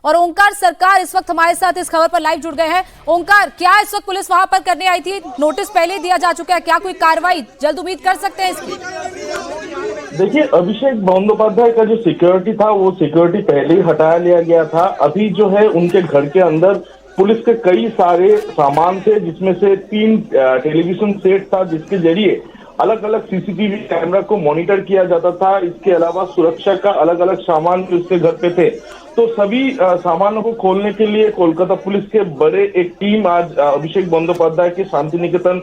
और ओंकार सरकार इस वक्त हमारे साथ इस खबर पर लाइव जुड़ गए हैं। ओंकार, क्या इस वक्त पुलिस वहां पर करने आई थी? नोटिस पहले दिया जा चुका है, क्या कोई कार्रवाई जल्द उम्मीद कर सकते हैं इसकी? देखिए, अभिषेक बंदोपाध्याय का जो सिक्योरिटी था वो सिक्योरिटी पहले ही हटा लिया गया था। अभी जो है उनके घर के अंदर पुलिस के कई सारे सामान थे, जिसमें से 3 टेलीविजन सेट था, जिसके जरिए अलग अलग सीसीटीवी कैमरा को मॉनिटर किया जाता था। इसके अलावा सुरक्षा का अलग अलग सामान भी उसके घर पे थे। तो सभी सामानों को खोलने के लिए कोलकाता पुलिस के बड़े एक टीम आज अभिषेक बंदोपाध्याय के शांति निकेतन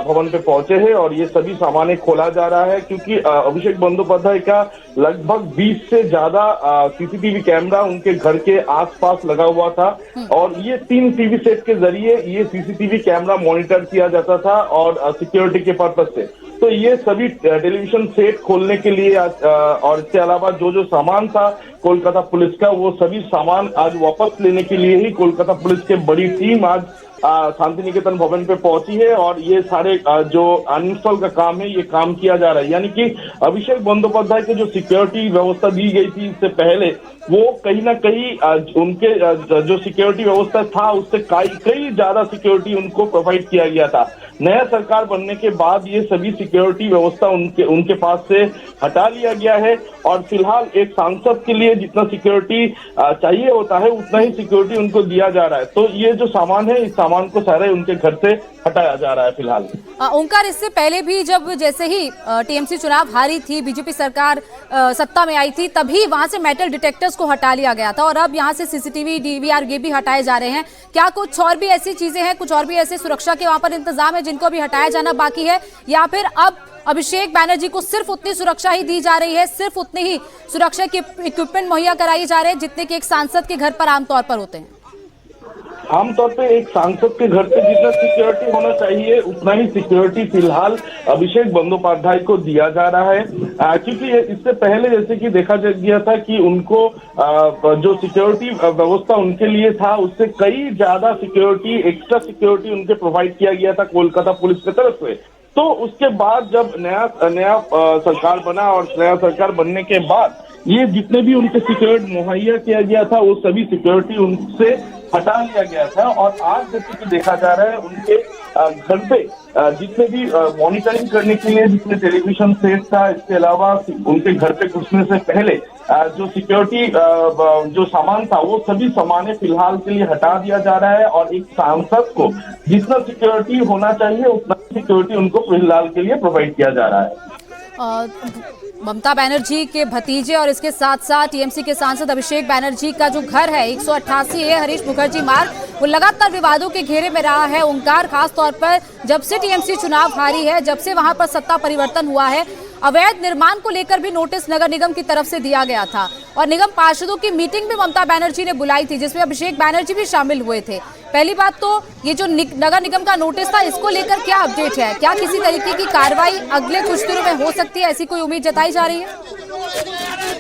भवन पे पहुंचे हैं और ये सभी सामान खोला जा रहा है, क्योंकि अभिषेक बंदोपाध्याय का लगभग 20 से ज्यादा सीसीटीवी कैमरा उनके घर के आसपास लगा हुआ था और ये 3 टीवी सेट के जरिए ये सीसीटीवी कैमरा मॉनिटर किया जाता था और सिक्योरिटी के पर्पज से। तो ये सभी टेलीविजन सेट खोलने के लिए और इसके अलावा जो जो सामान था कोलकाता पुलिस का, वो सभी सामान आज वापस लेने के लिए ही कोलकाता पुलिस के बड़ी टीम आज शांति निकेतन भवन पे पहुंची है और ये सारे जो अनइंस्टॉल का काम है ये काम किया जा रहा है। यानी कि अभिषेक बंदोपाध्याय की जो सिक्योरिटी व्यवस्था दी गई थी इससे पहले, वो कहीं ना कहीं उनके जो सिक्योरिटी व्यवस्था था उससे कई ज्यादा सिक्योरिटी उनको प्रोवाइड किया गया था। नया सरकार बनने के बाद ये सभी सिक्योरिटी व्यवस्था उनके पास से हटा लिया गया है और फिलहाल एक सांसद के लिए जितना सिक्योरिटी चाहिए होता है उतना ही सिक्योरिटी उनको दिया जा रहा है। तो ये जो सामान है इस सामान को सारे उनके घर से हटाया जा रहा है फिलहाल। ओंकार, इससे पहले भी जब जैसे ही टीएमसी चुनाव हारी थी, बीजेपी सरकार सत्ता में आई थी, तभी वहां से मेटल डिटेक्टर्स को हटा लिया गया था और अब यहाँ से सीसीटीवी डीवीआर ये भी हटाए जा रहे हैं। क्या कुछ और भी ऐसी चीजें हैं, कुछ और भी ऐसे सुरक्षा के वहां पर इंतजाम है जिनको भी हटाया जाना बाकी है, या फिर अब अभिषेक बैनर्जी को सिर्फ उतनी सुरक्षा ही दी जा रही है, सिर्फ उतनी ही सुरक्षा के इक्विपमेंट मुहैया कराई जा रहे हैं जितने कि एक सांसद के घर पर आमतौर पर होते हैं? आमतौर पे एक सांसद के घर पे जितना सिक्योरिटी होना चाहिए उतना ही सिक्योरिटी फिलहाल अभिषेक बंदोपाध्याय को दिया जा रहा है, क्योंकि इससे पहले जैसे कि देखा गया था कि उनको जो सिक्योरिटी व्यवस्था उनके लिए था उससे कई ज्यादा सिक्योरिटी, एक्स्ट्रा सिक्योरिटी उनके प्रोवाइड किया गया था कोलकाता पुलिस की तरफ से। तो उसके बाद जब नया सरकार बना और नया सरकार बनने के बाद ये जितने भी उनके सिक्योरिटी मुहैया किया गया था वो सभी सिक्योरिटी उनसे हटा लिया गया था और आज जैसे कि देखा जा रहा है उनके घर पे जितने भी मॉनिटरिंग करने के लिए जितने टेलीविजन सेट था, इसके अलावा उनके घर पे घुसने से पहले जो सिक्योरिटी जो सामान था वो सभी सामान फिलहाल के लिए हटा दिया जा रहा है और एक सांसद को जितना सिक्योरिटी होना चाहिए उतना सिक्योरिटी उनको फिलहाल के लिए प्रोवाइड किया जा रहा है। ममता बनर्जी के भतीजे और इसके साथ साथ टीएमसी के सांसद अभिषेक बैनर्जी का जो घर है 188 है हरीश मुखर्जी मार्ग, वो लगातार विवादों के घेरे में रहा है। ओंकार, खास तौर पर जब से टीएमसी चुनाव हारी है, जब से वहां पर सत्ता परिवर्तन हुआ है, अवैध निर्माण को लेकर भी नोटिस नगर निगम की तरफ से दिया गया था और निगम पार्षदों की मीटिंग भी ममता बनर्जी ने बुलाई थी जिसमें अभिषेक बैनर्जी भी शामिल हुए थे। पहली बात तो ये जो नगर निगम का नोटिस था, इसको लेकर क्या अपडेट है? क्या किसी तरीके की कार्रवाई अगले कुछ दिनों में हो सकती है, ऐसी कोई उम्मीद जताई जा रही है?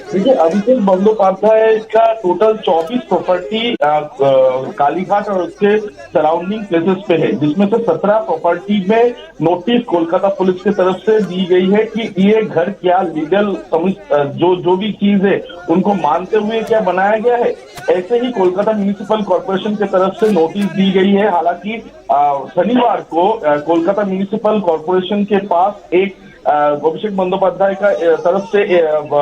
देखिए, अभिषेक बंदोपाध्याय का टोटल 24 प्रॉपर्टी कालीघाट और उसके सराउंडिंग प्लेसेस पे है, जिसमें से 17 प्रॉपर्टी में नोटिस कोलकाता पुलिस की तरफ से दी गई है कि ये घर क्या लीगल जो भी चीज है उनको मानते हुए क्या बनाया गया है। ऐसे ही कोलकाता म्युनिसिपल कॉर्पोरेशन की तरफ से नोटिस दी गई है। हालांकि शनिवार को कोलकाता म्युनिसिपल कॉर्पोरेशन के पास एक अभिषेक बंदोपाध्याय का तरफ से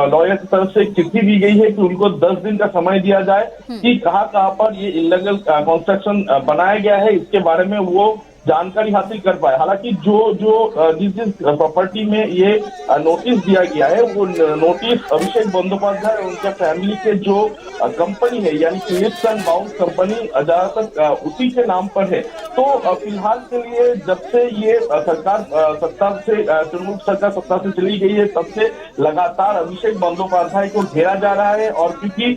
लॉयर की तरफ से एक चिट्ठी दी गई है कि उनको 10 दिन का समय दिया जाए कि कहां पर ये इलीगल कंस्ट्रक्शन बनाया गया है, इसके बारे में वो जानकारी हासिल कर पाए। हालांकि जिस प्रॉपर्टी में ये नोटिस दिया गया है वो नोटिस अभिषेक बंदोपाध्याय और उनके फैमिली के जो कंपनी है यानी कि लिप्स एंड बाउंस कंपनी ज्यादातर उसी के नाम पर है। तो फिलहाल के लिए जब से ये सरकार सत्ता से तृणमूल सरकार सत्ता से चली गई है तब से लगातार अभिषेक बंदोपाध्याय को घेरा जा रहा है और क्योंकि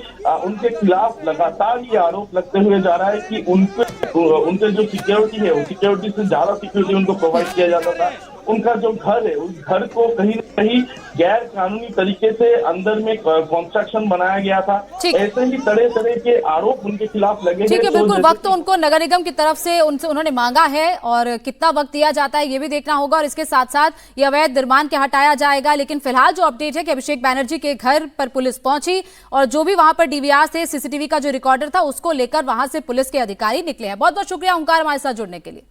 उनके खिलाफ लगातार ये आरोप लगते हुए जा रहा है कि उनके जो सिक्योरिटी है वो सिक्योरिटी से ज्यादा सिक्योरिटी उनको प्रोवाइड किया जाता था उनका जो घर है उस घर को कहीं न कहीं गैर कानूनी तरीके से अंदर में कंस्ट्रक्शन बनाया गया था। ठीक। ऐसे ही तरह तरह के आरोप उनके खिलाफ लगे हैं। ठीक है, तो बिल्कुल जैसे वक्त तो उनको नगर निगम की तरफ से उनसे उन्होंने मांगा है और कितना वक्त दिया जाता है ये भी देखना होगा और इसके साथ साथ ये अवैध निर्माण के हटाया जाएगा। लेकिन फिलहाल जो अपडेट है कि अभिषेक बैनर्जी के घर पर पुलिस पहुंची और जो भी वहां पर डीवीआर थे, सीसीटीवी का जो रिकॉर्डर था, उसको लेकर वहां से पुलिस के अधिकारी निकले हैं। बहुत बहुत शुक्रिया ओंकार हमारे साथ जुड़ने के लिए।